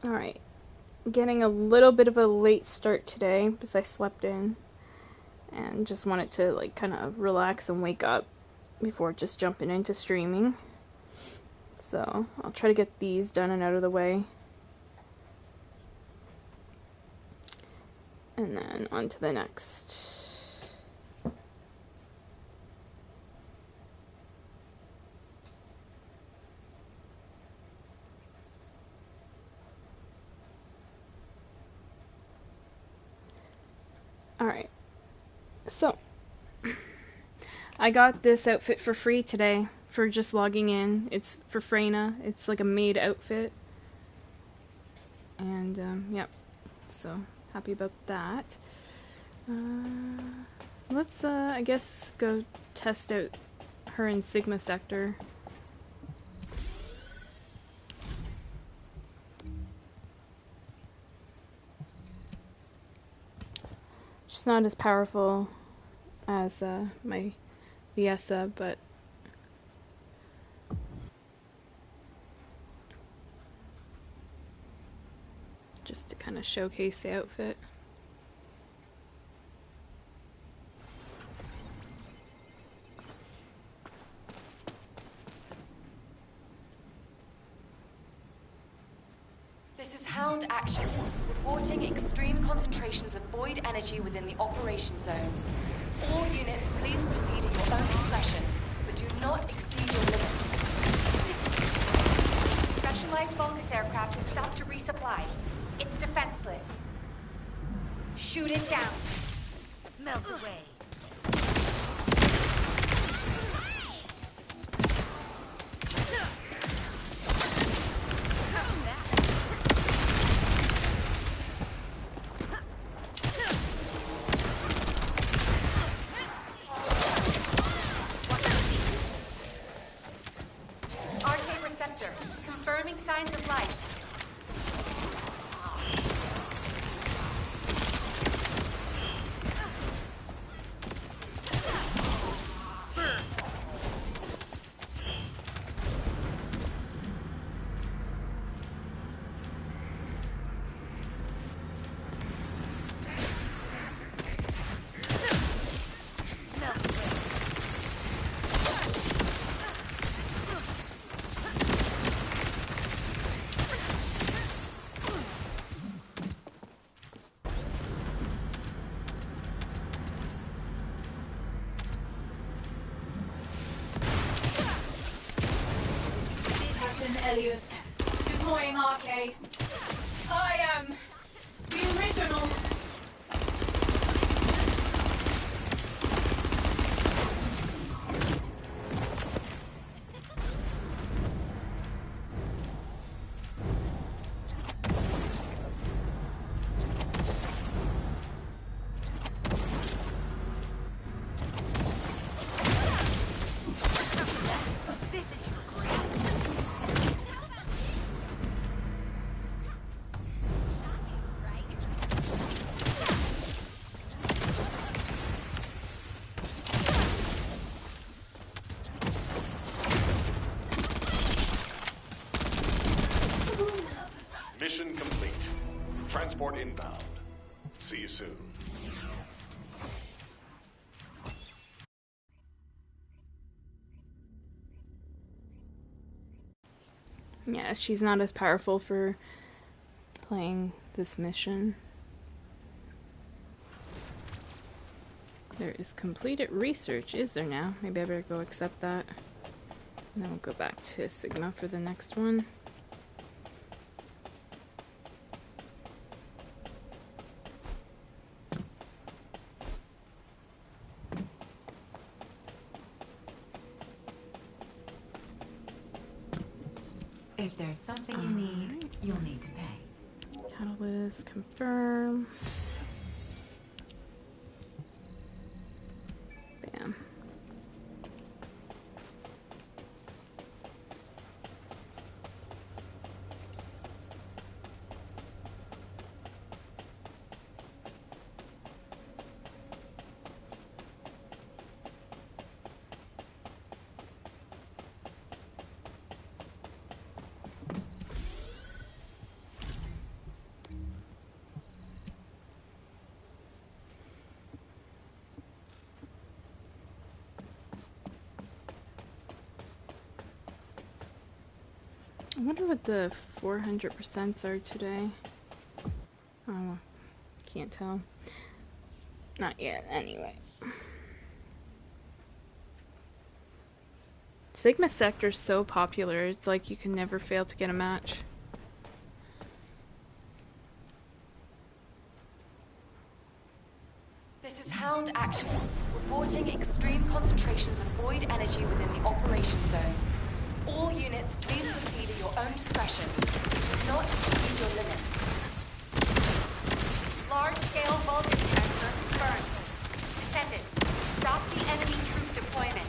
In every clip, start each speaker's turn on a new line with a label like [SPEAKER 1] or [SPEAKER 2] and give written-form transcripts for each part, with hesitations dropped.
[SPEAKER 1] Alright, getting a little bit of a late start today because I slept in and just wanted to like kind of relax and wake up before just jumping into streaming. So I'll try to get these done and out of the way. And then on to the next. Alright, so I got this outfit for free today for just logging in. It's for Freyna. It's like a maid outfit. And yep, so happy about that. Let's I guess go test out her in Sigma Sector. She's not as powerful as my Viessa, but just to kind of showcase the outfit.
[SPEAKER 2] This is Hound Action, reporting extreme concentrations of void energy within the operation zone. All units, please proceed at your own discretion, but do not exceed your limits.
[SPEAKER 3] Specialized Vulgus aircraft is stopped to resupply. It's defenseless. Shoot it down. Melt away. Confirming signs of life.
[SPEAKER 4] Elias, deploying RK. I am the original.
[SPEAKER 5] Mission complete. Transport inbound. See you soon.
[SPEAKER 1] Yeah, she's not as powerful for playing this mission. There is completed research, is there now? Maybe I better go accept that. And then we'll go back to Sigma for the next one.
[SPEAKER 6] If there's something you need, you'll need to pay.
[SPEAKER 1] Catalyst, confirm. Bam. I wonder what the 400% are today. Oh, can't tell. Not yet, anyway. Sigma Sector's so popular, it's like you can never fail to get a match.
[SPEAKER 2] This is Hound Action, reporting extreme concentrations of void energy within the operation zone. All units, please proceed at your own discretion. Do not exceed your limits.
[SPEAKER 3] Large-scale voltage transfer confirmed. Descendant, stop the enemy troop deployment.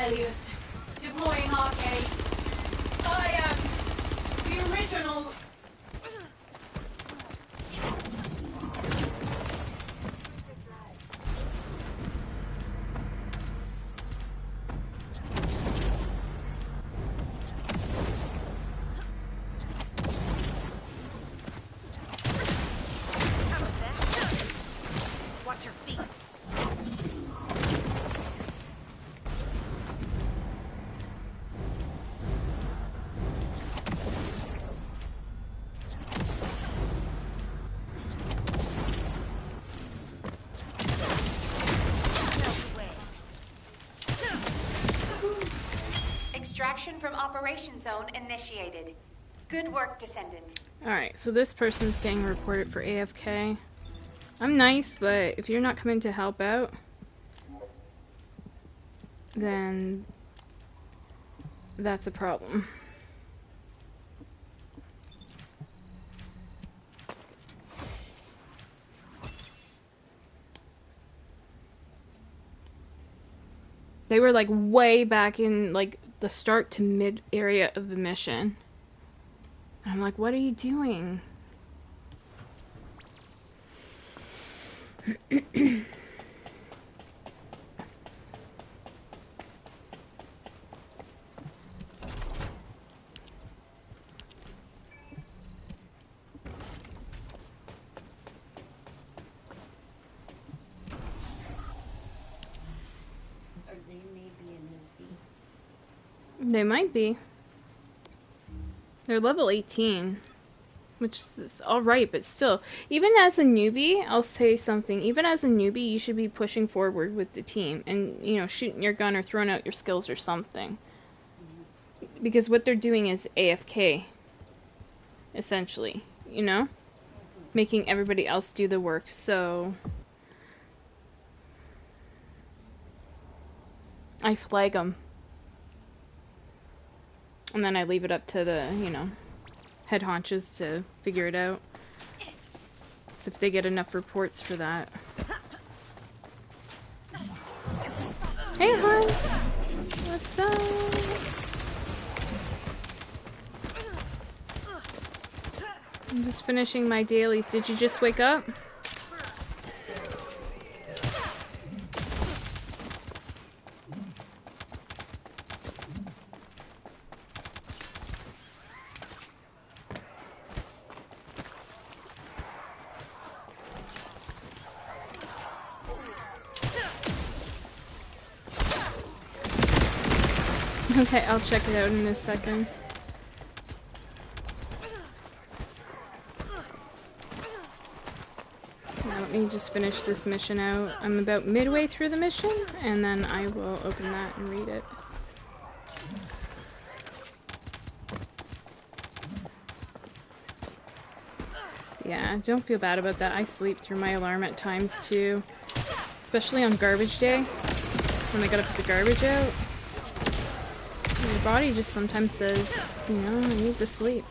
[SPEAKER 4] Elias, deploying arcade. I am the original.
[SPEAKER 3] Watch your feet. Extraction from Operation Zone initiated. Good work, Descendant.
[SPEAKER 1] Alright, so this person's getting reported for AFK. I'm nice, but if you're not coming to help out, then that's a problem. They were like way back in like the start to mid area of the mission. And I'm like, what are you doing? They might be. They're level 18, which is alright, but still. Even as a newbie, I'll say something. Even as a newbie, you should be pushing forward with the team and, you know, shooting your gun or throwing out your skills or something. Because what they're doing is AFK, essentially, you know? Making everybody else do the work, so I flag them. And then I leave it up to the, you know, head honches to figure it out. As if they get enough reports for that. Hey, hon! What's up? I'm just finishing my dailies. Did you just wake up? Okay, I'll check it out in a second. Now, let me just finish this mission out. I'm about midway through the mission, and then I will open that and read it. Yeah, don't feel bad about that. I sleep through my alarm at times too. Especially on garbage day, when I gotta put the garbage out. Your body just sometimes says, you know, I need to sleep.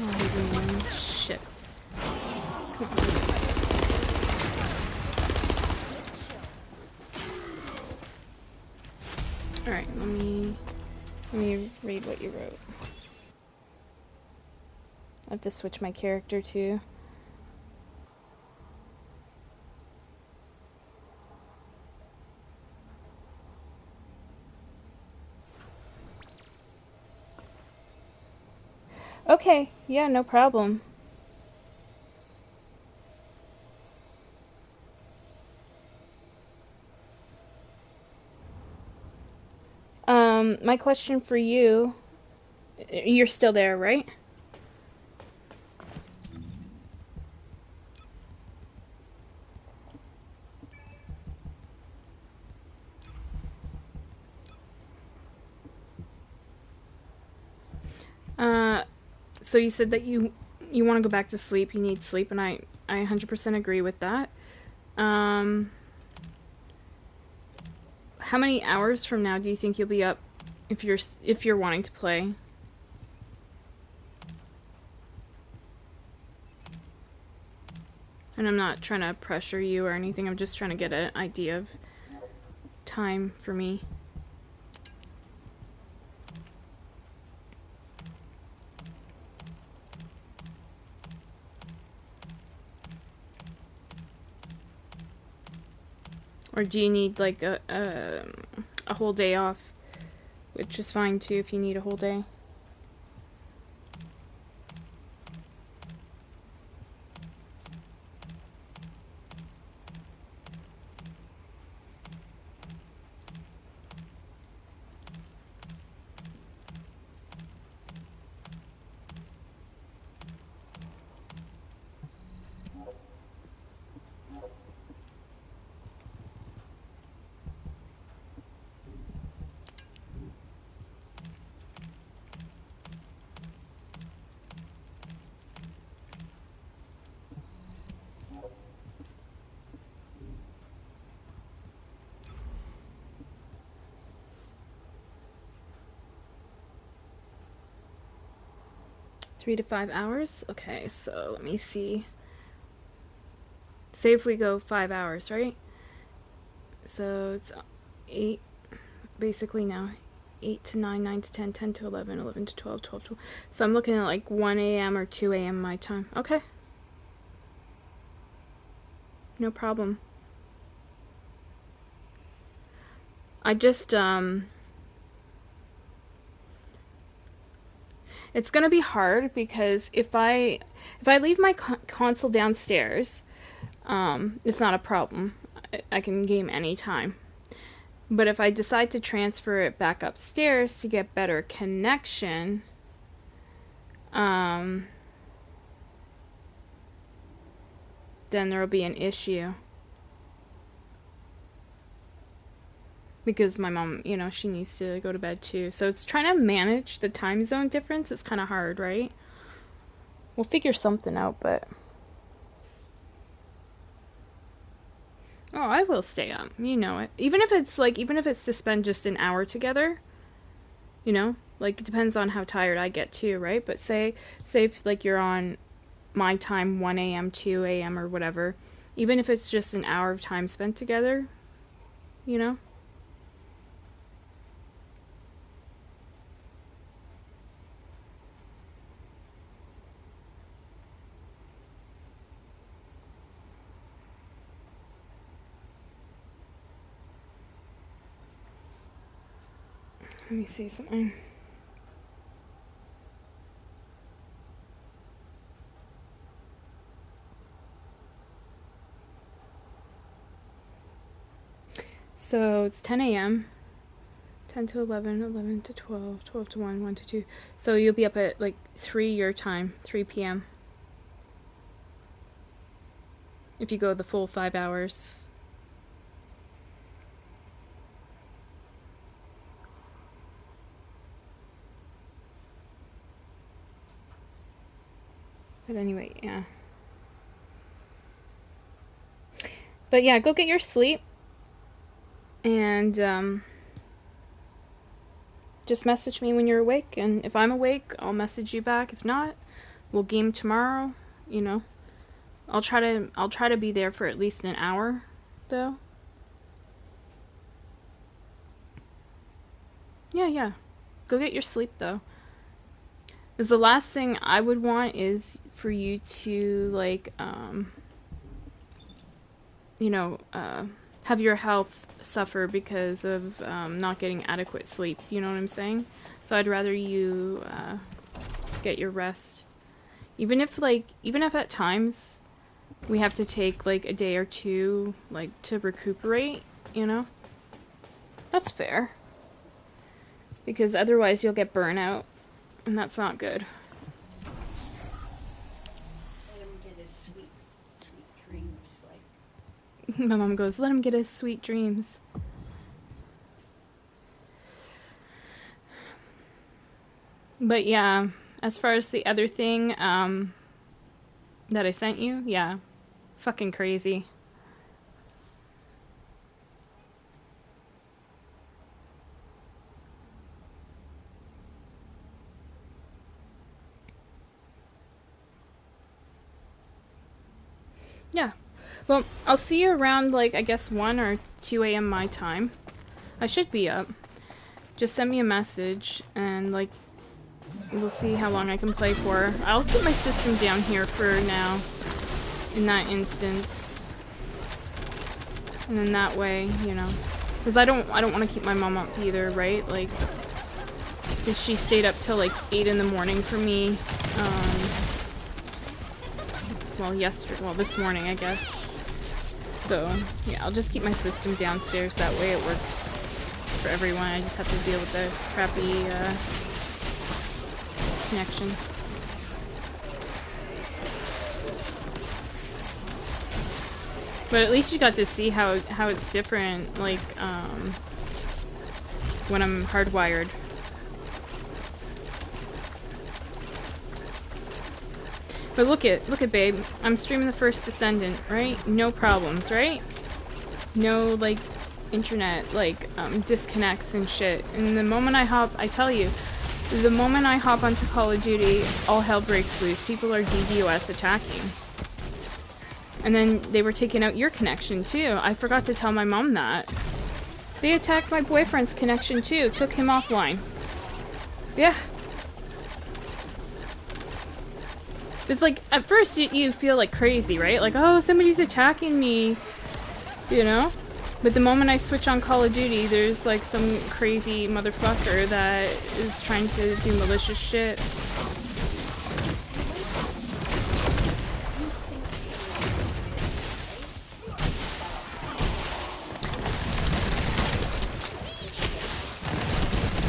[SPEAKER 1] Oh, he's annoying. Shit. Come on. Alright, let me read what you wrote. I have to switch my character too. Okay, yeah, no problem. My question for you, you're still there, right? So you said that you want to go back to sleep, you need sleep, and I 100% agree with that. How many hours from now do you think you'll be up if you're wanting to play? And I'm not trying to pressure you or anything. I'm just trying to get an idea of time for me. Or do you need like a whole day off? Which is fine too if you need a whole day. Three to 5 hours? Okay, so let me see. Say if we go 5 hours, right? So it's 8, basically now. 8 to 9, 9 to 10, 10 to 11, 11 to 12, 12 to... So I'm looking at like 1 a.m. or 2 a.m. my time. Okay. No problem. I just, it's gonna be hard because if I leave my console downstairs, it's not a problem. I can game anytime. But if I decide to transfer it back upstairs to get better connection, then there'll be an issue. Because my mom, you know, she needs to go to bed too. So it's trying to manage the time zone difference. It's kind of hard, right? We'll figure something out, but... Oh, I will stay up. You know it. Even if it's to spend just an hour together, you know? Like, it depends on how tired I get too, right? But say if, like, you're on my time, 1 a.m., 2 a.m., or whatever, even if it's just an hour of time spent together, you know? Let me see something. So it's 10 a.m. 10 to 11, 11 to 12, 12 to 1, 1 to 2. So you'll be up at like 3 your time, 3 p.m. if you go the full 5 hours. But anyway, yeah. But yeah, go get your sleep. And just message me when you're awake. And if I'm awake, I'll message you back. If not, we'll game tomorrow. You know, I'll try to be there for at least an hour, though. Yeah. Go get your sleep, though. Because the last thing I would want is for you to, like, have your health suffer because of not getting adequate sleep. You know what I'm saying? So I'd rather you get your rest. Even if at times we have to take, like, a day or two, like, to recuperate, you know? That's fair. Because otherwise you'll get burnout, and that's not good.
[SPEAKER 7] Let him get his sweet dreams. Like
[SPEAKER 1] My mom goes, let him get his sweet dreams. But yeah, as far as the other thing that I sent you, yeah, fucking crazy. Yeah. Well, I'll see you around, like, I guess 1 or 2 a.m. my time. I should be up. Just send me a message, and, like, we'll see how long I can play for. I'll put my system down here for now, in that instance. And then that way, you know. Because I don't want to keep my mom up either, right? Like, because she stayed up till, like, 8 in the morning for me. Well, this morning, I guess. So, yeah, I'll just keep my system downstairs. That way it works for everyone. I just have to deal with the crappy connection. But at least you got to see how it's different, like, when I'm hardwired. But look at babe. I'm streaming the first Descendant, right? No problems, right? No, like, internet, like, disconnects and shit. And the moment I tell you, the moment I hop onto Call of Duty, all hell breaks loose. People are DDoS attacking. And then they were taking out your connection, too. I forgot to tell my mom that. They attacked my boyfriend's connection, too. Took him offline. Yeah. It's like, at first you feel like crazy, right? Like, oh, somebody's attacking me, you know? But the moment I switch on Call of Duty, there's like some crazy motherfucker that is trying to do malicious shit.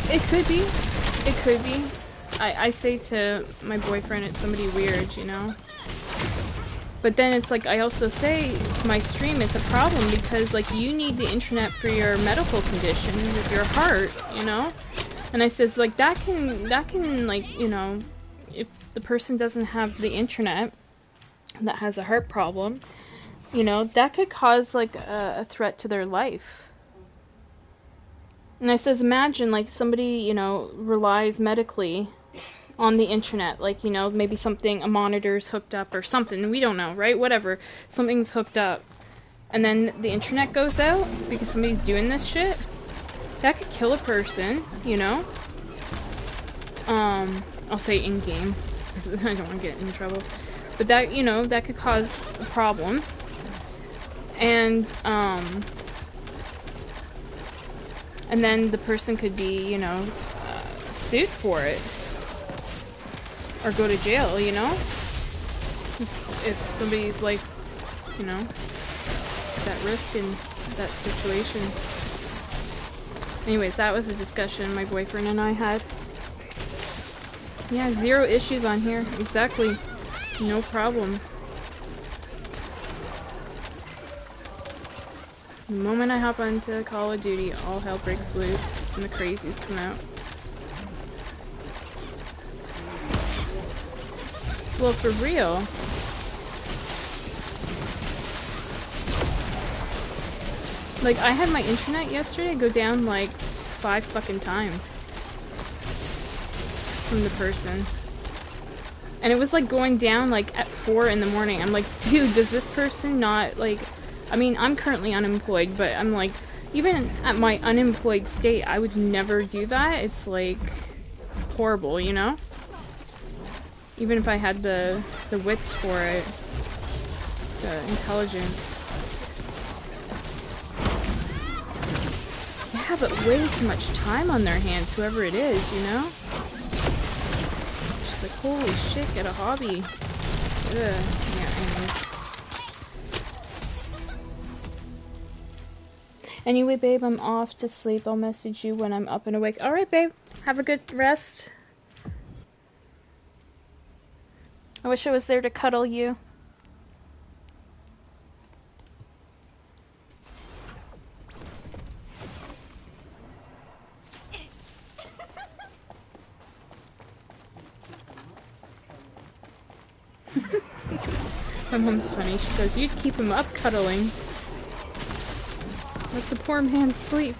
[SPEAKER 1] It could be. It could be. I say to my boyfriend it's somebody weird, you know? But then it's like, I also say to my stream, it's a problem because, like, you need the internet for your medical condition with your heart, you know? And I says, like, that can, like, you know, if the person doesn't have the internet that has a heart problem, you know, that could cause, like, a threat to their life. And I says, imagine, like, somebody, you know, relies medically on the internet, like, you know, maybe a monitor's hooked up or something, we don't know, right? Whatever, something's hooked up, and then the internet goes out because somebody's doing this shit, that could kill a person, you know? I'll say in-game, because I don't want to get in trouble, but that, you know, that could cause a problem, and, And then the person could be, you know, sued for it. Or go to jail, you know? If somebody's like, you know, is at risk in that situation. Anyways, that was a discussion my boyfriend and I had. Yeah, 0 issues on here. Exactly. No problem. The moment I hop onto Call of Duty, all hell breaks loose and the crazies come out. Well, for real. Like, I had my internet yesterday go down like 5 fucking times from the person. And it was like going down like at 4 in the morning. I'm like, dude, does this person not like... I mean, I'm currently unemployed, but I'm like, even at my unemployed state, I would never do that. It's like horrible, you know? Even if I had the wits for it. The intelligence. They have way too much time on their hands, whoever it is, you know? She's like, holy shit, get a hobby. Ugh. Yeah, anyways. Anyway, babe, I'm off to sleep. I'll message you when I'm up and awake. Alright, babe. Have a good rest. I wish I was there to cuddle you. My mom's funny. She goes, you'd keep him up cuddling. Let the poor man sleep.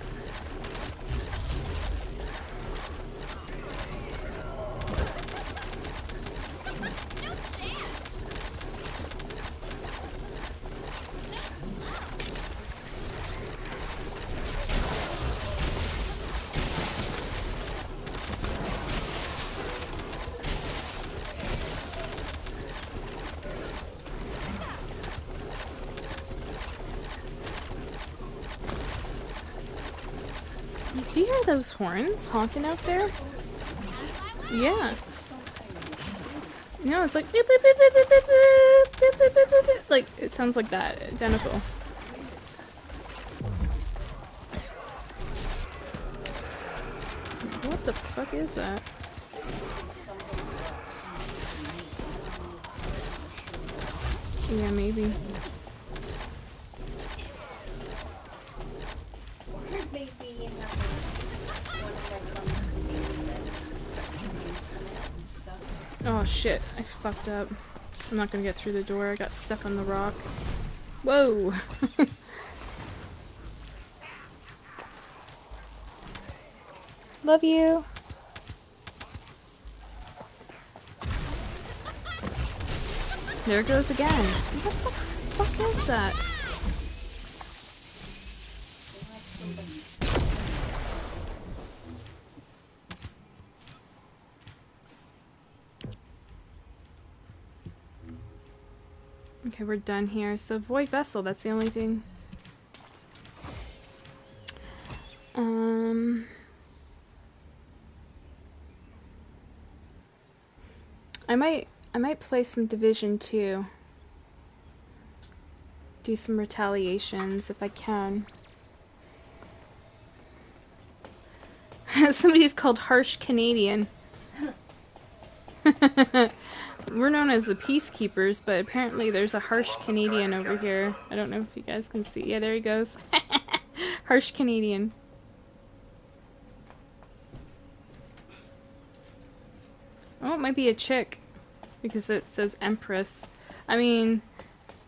[SPEAKER 1] Do you hear those horns honking out there? Yeah. No, it's like beep, beep, beep, beep, beep, beep, beep, beep, beep, beep, beep. Like it sounds like that, identical. What the fuck is that? Yeah, maybe. Oh shit, I fucked up. I'm not gonna get through the door, I got stuck on the rock. Whoa! Love you! There it goes again. What the fuck is that? Okay, we're done here. So void vessel, that's the only thing. I might play some Division 2. Do some retaliations if I can. Somebody's called Harsh Canadian. We're known as the Peacekeepers, but apparently there's a Harsh Canadian over here. I don't know if you guys can see. Yeah, there he goes. Harsh Canadian. Oh, it might be a chick. Because it says Empress. I mean,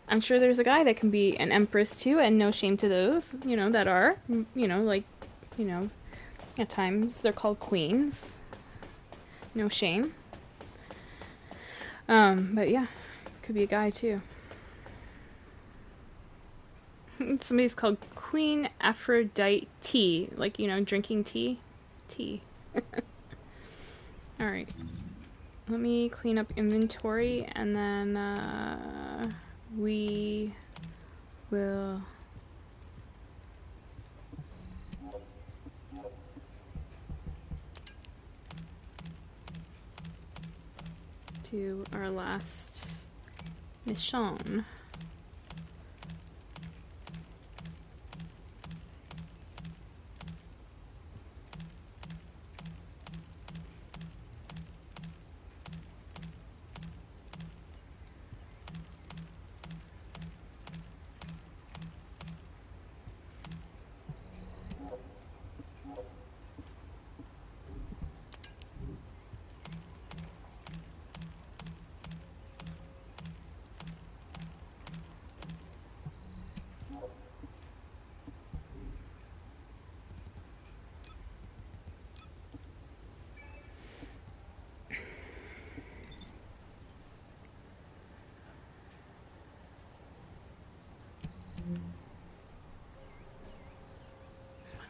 [SPEAKER 1] I'm sure there's a guy that can be an Empress too, and no shame to those, you know, that are. You know, like, you know, at times they're called queens. No shame. But yeah, could be a guy too. Somebody's called Queen Aphrodite, like, you know, drinking tea. Tea. Alright. Let me clean up inventory, and then, we will to our last mission.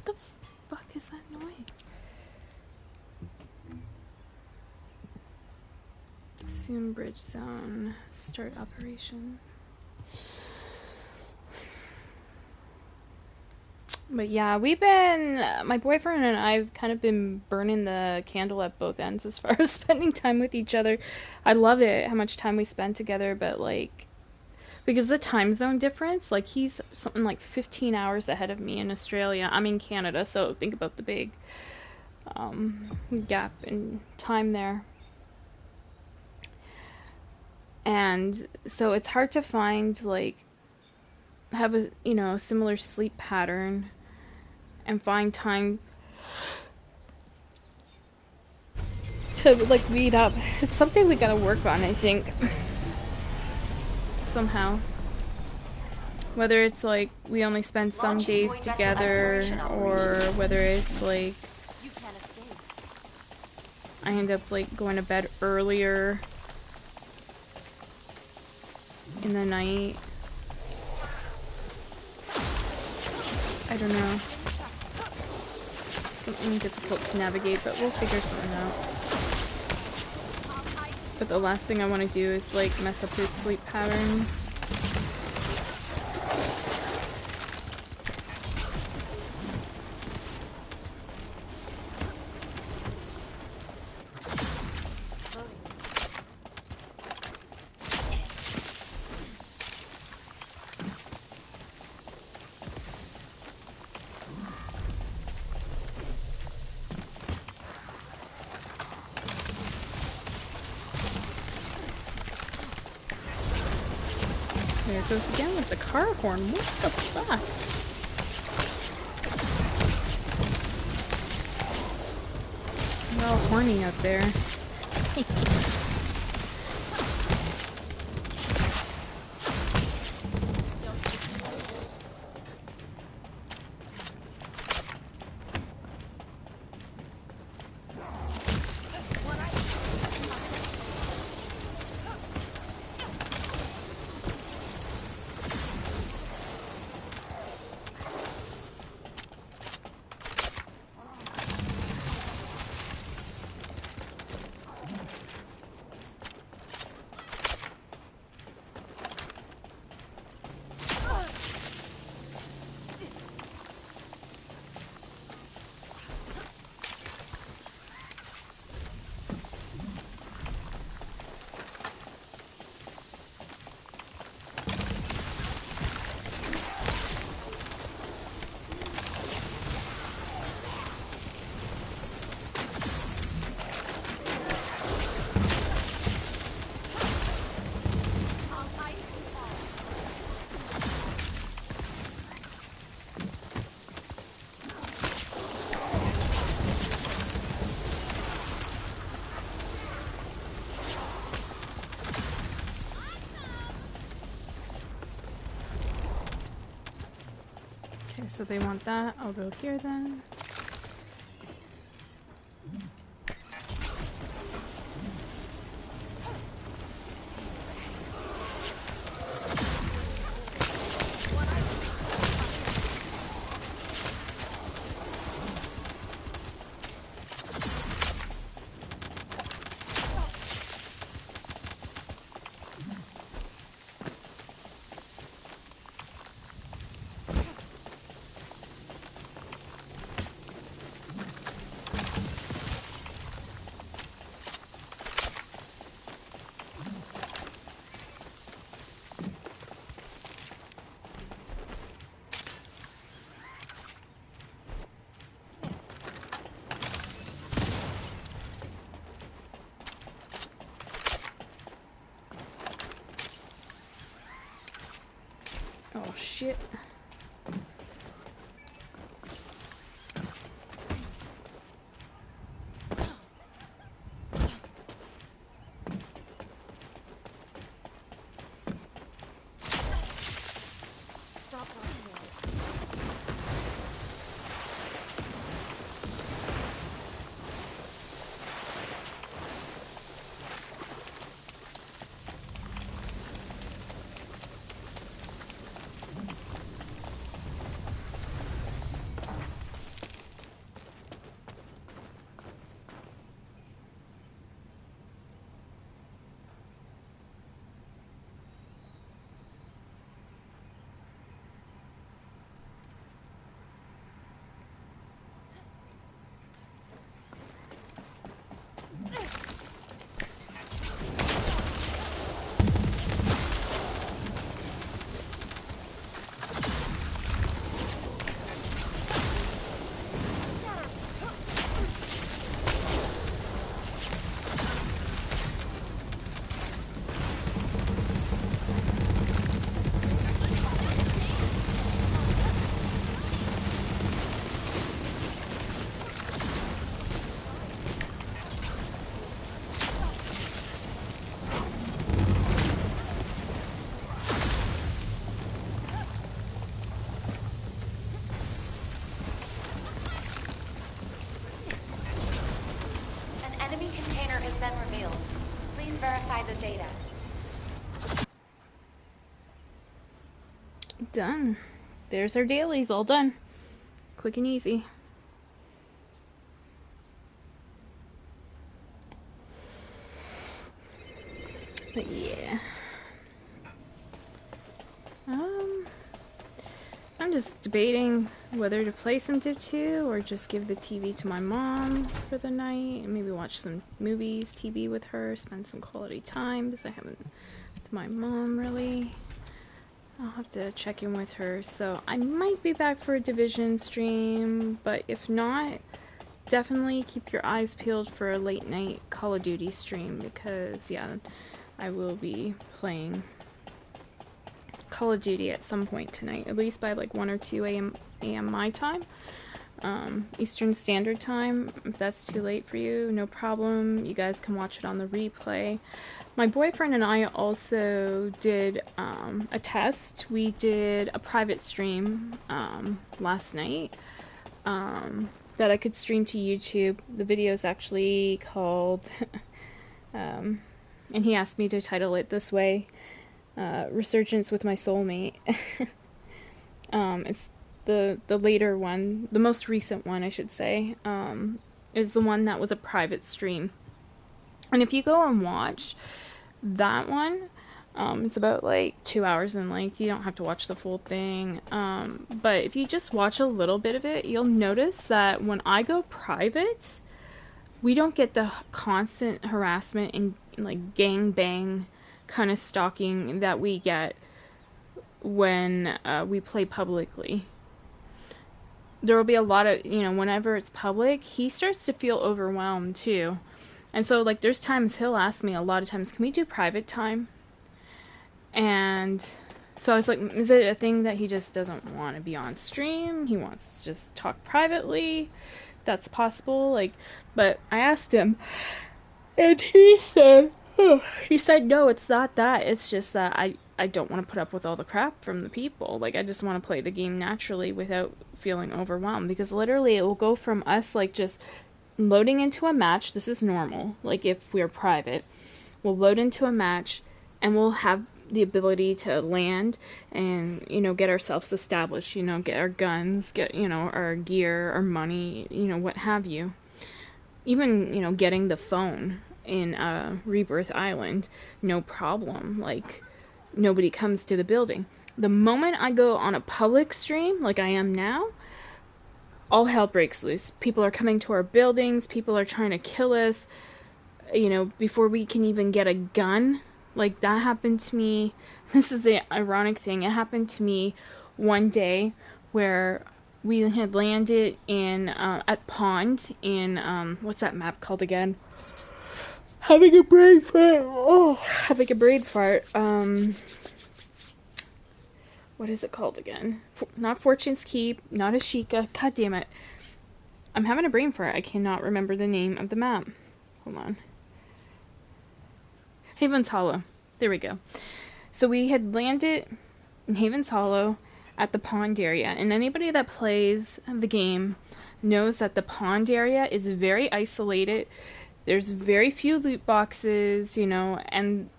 [SPEAKER 1] What the fuck is that noise? Assume bridge zone. Start operation. But yeah, my boyfriend and I've kind of been burning the candle at both ends as far as spending time with each other. I love it, how much time we spend together, but like, because the time zone difference, like he's something like 15 hours ahead of me in Australia. I'm in Canada, so think about the big gap in time there. And so it's hard to find, like, have a, similar sleep pattern and find time to, like, meet up. It's something we gotta work on, I think. Somehow. Whether it's, like, we only spend some days together, or whether it's, like, I end up, like, going to bed earlier in the night. I don't know. Something difficult to navigate, but we'll figure something out. But the last thing I want to do is, like, mess up his sleep pattern. There it goes again with the car horn. What the fuck? They're all horny out there. Okay, so they want that. I'll go here then. shit.
[SPEAKER 2] An enemy container has been revealed. Please verify the data.
[SPEAKER 1] Done. There's our dailies, all done. Quick and easy. But yeah. I'm just debating whether to play some Div 2 or just give the TV to my mom for the night and maybe watch some movies, TV with her, spend some quality time because I haven't with my mom really. I'll have to check in with her. So I might be back for a Division stream, but if not, definitely keep your eyes peeled for a late night Call of Duty stream because, yeah, I will be playing Call of Duty at some point tonight, at least by like 1 or 2 a.m. my time, Eastern Standard Time. If that's too late for you, no problem. You guys can watch it on the replay. My boyfriend and I also did a test. We did a private stream last night that I could stream to YouTube. The video is actually called, and he asked me to title it this way, Resurgence with My Soulmate. It's the later one, the most recent one, I should say, is the one that was a private stream. And if you go and watch that one, it's about like 2 hours in length. You don't have to watch the full thing. But if you just watch a little bit of it, you'll notice that when I go private, we don't get the constant harassment and like gang bang kind of stalking that we get when we play publicly. There will be a lot of, whenever it's public, he starts to feel overwhelmed too. And so, like, there's times he'll ask me a lot of times, can we do private time? And so I was like, is it a thing that he just doesn't want to be on stream? He wants to just talk privately? That's possible. Like, but I asked him, and he said no, it's not that. It's just that I don't want to put up with all the crap from the people. Like, I just want to play the game naturally without feeling overwhelmed. Because literally, it will go from us, like, just loading into a match. This is normal. Like, if we're private, we'll load into a match, and we'll have the ability to land and, get ourselves established, get our guns, get, our gear, our money, what have you. Even, getting the phone in Rebirth Island, no problem. Like, nobody comes to the building. The moment I go on a public stream, like I am now, all hell breaks loose. People are coming to our buildings. People are trying to kill us, before we can even get a gun. Like, that happened to me. This is the ironic thing. It happened to me one day where we had landed in, at Pond in, what's that map called again? Having a brain fart. what is it called again? Not Fortune's Keep, not Ashika. God damn it. I'm having a brain fart. I cannot remember the name of the map. Hold on. Haven's Hollow. There we go. So we had landed in Haven's Hollow at the pond area, and anybody that plays the game knows that the pond area is very isolated. There's very few loot boxes, and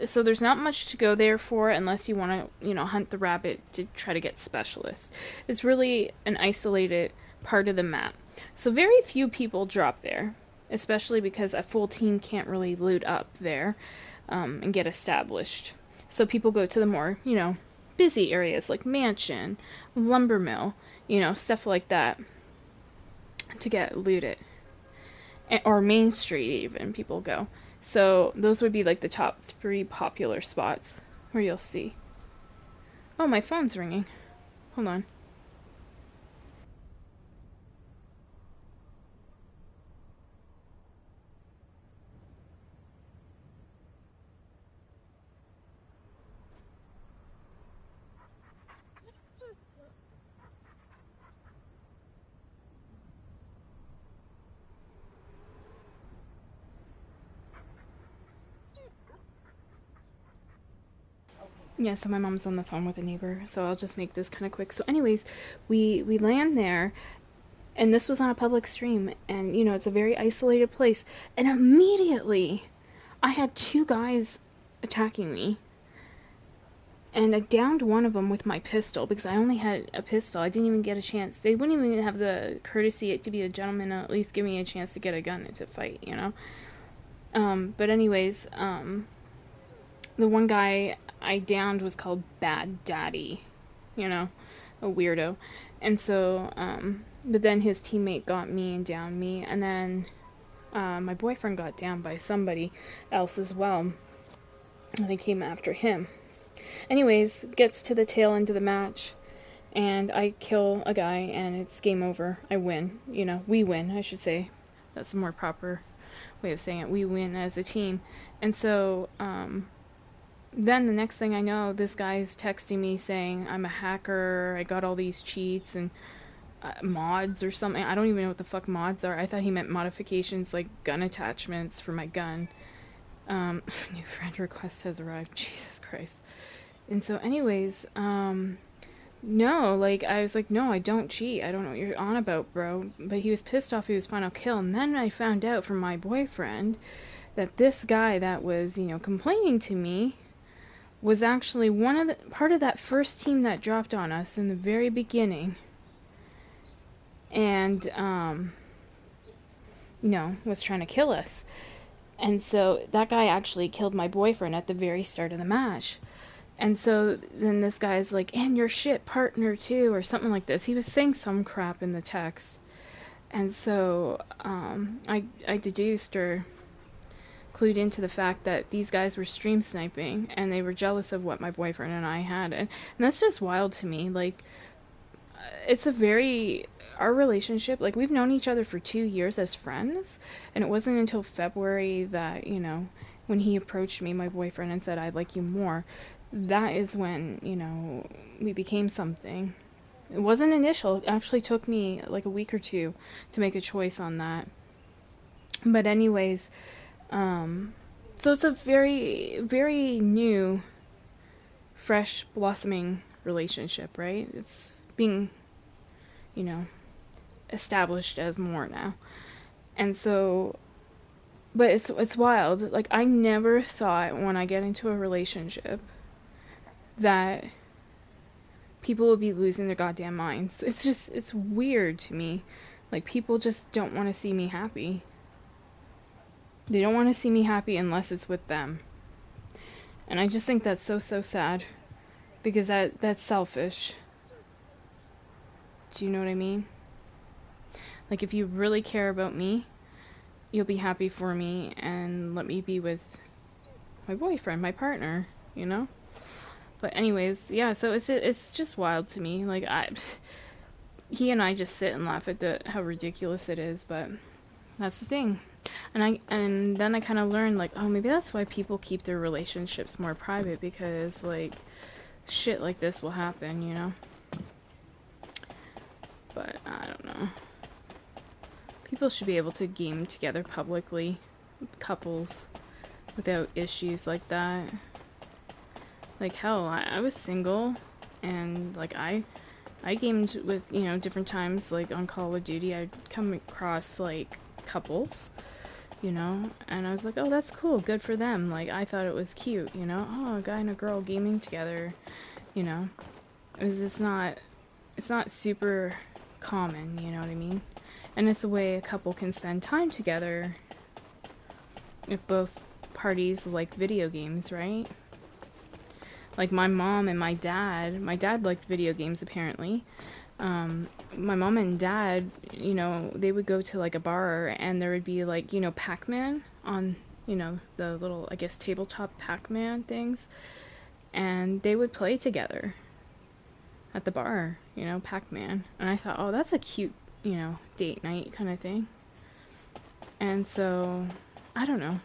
[SPEAKER 1] so there's not much to go there for unless you want to, hunt the rabbit to try to get specialists. It's really an isolated part of the map. So very few people drop there, especially because a full team can't really loot up there and get established. So people go to the more, busy areas like Mansion, Lumber Mill, stuff like that to get looted. Or Main Street even, people go. So those would be like the top 3 popular spots where you'll see. Oh, my phone's ringing. Hold on. Yeah, so my mom's on the phone with a neighbor, so I'll just make this kind of quick. So anyways, we land there, and this was on a public stream, and it's a very isolated place, and immediately I had 2 guys attacking me, and I downed one of them with my pistol because I only had a pistol. I didn't even get a chance. They wouldn't even have the courtesy to be a gentleman and at least give me a chance to get a gun and to fight, But anyways, the one guy I downed was called Bad Daddy, a weirdo. And so, but then his teammate got me and downed me, and then my boyfriend got downed by somebody else as well, and they came after him. Anyways, gets to the tail end of the match, and I kill a guy, and it's game over. I win. We win, I should say. That's a more proper way of saying it. We win as a team. And so, then the next thing I know, this guy's texting me saying I'm a hacker, I got all these cheats and mods or something. I don't even know what the fuck mods are. I thought he meant modifications like gun attachments for my gun. New friend request has arrived. Jesus Christ. And so anyways, no, like, I was like, no, I don't cheat. I don't know what you're on about, bro. But he was pissed off he was final kill. And then I found out from my boyfriend that this guy that was, complaining to me was actually part of that first team that dropped on us in the very beginning. And, was trying to kill us. And so that guy actually killed my boyfriend at the very start of the match. And so then this guy's like, and your shit partner too, or something like this. He was saying some crap in the text. And so I deduced or clued into the fact that these guys were stream sniping, and they were jealous of what my boyfriend and I had. And that's just wild to me. Like, it's our relationship, like, we've known each other for 2 years as friends, and it wasn't until February that, when he approached me, my boyfriend, and said, I'd like you more, that is when, we became something. It wasn't initial. It actually took me like a week or 2 to make a choice on that. But anyways, so it's a very, very new, fresh, blossoming relationship, right? It's being, established as more now. And so, but it's wild. Like, I never thought when I get into a relationship that people would be losing their goddamn minds. It's weird to me. Like, people just don't want to see me happy. They don't want to see me happy unless it's with them. And I just think that's so sad. Because that's selfish. Do you know what I mean? Like, if you really care about me, you'll be happy for me and let me be with my boyfriend, my partner, But anyways, yeah, so it's just wild to me. Like, he and I just sit and laugh at how ridiculous it is, but that's the thing. And then I kind of learned, like, oh, maybe that's why people keep their relationships more private, because, like, shit like this will happen, you know? But I don't know. People should be able to game together publicly, couples, without issues like that. Like, hell, I was single, and, like, I gamed with, you know, different times, like, on Call of Duty, I'd come across, like, couples, you know, and I was like, oh, that's cool, good for them. Like, I thought it was cute, you know, oh, a guy and a girl gaming together, you know. It's not super common, you know what I mean? And it's a way a couple can spend time together if both parties like video games, right? Like my mom and my dad liked video games apparently. My mom and dad, you know, they would go to like a bar and there would be like, you know, Pac-Man on, you know, the little, I guess, tabletop Pac-Man things. And they would play together at the bar, you know, Pac-Man. And I thought, oh, that's a cute, you know, date night kind of thing. And so, I don't know.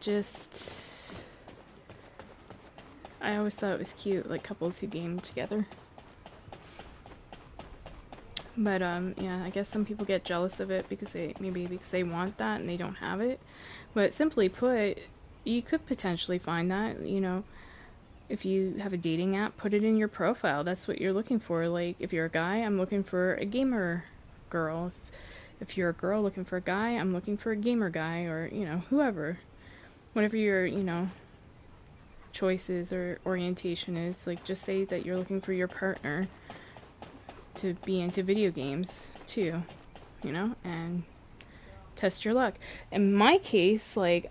[SPEAKER 1] Just, I always thought it was cute, like couples who game together. But yeah, I guess some people get jealous of it because they want that and they don't have it. But simply put, you could potentially find that, you know, if you have a dating app, put it in your profile. That's what you're looking for. Like, if you're a guy, I'm looking for a gamer girl. If you're a girl looking for a guy, I'm looking for a gamer guy, or, you know, whoever. Whatever your, you know, choices or orientation is, like, just say that you're looking for your partner to be into video games too, you know, and test your luck. In my case, like,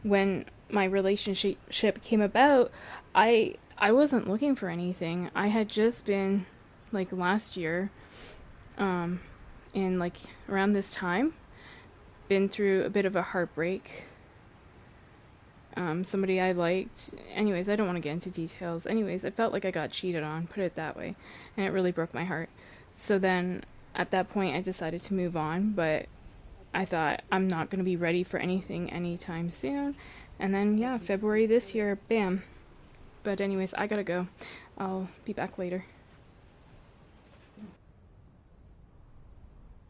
[SPEAKER 1] when my relationship came about, I wasn't looking for anything. I had just been, like, last year, in like around this time, been through a bit of a heartbreak. Somebody I liked. Anyways, I don't want to get into details. Anyways, I felt like I got cheated on, put it that way, and it really broke my heart. So then, at that point, I decided to move on, but I thought I'm not going to be ready for anything anytime soon. And then, yeah, February this year, bam. But anyways, I gotta go. I'll be back later.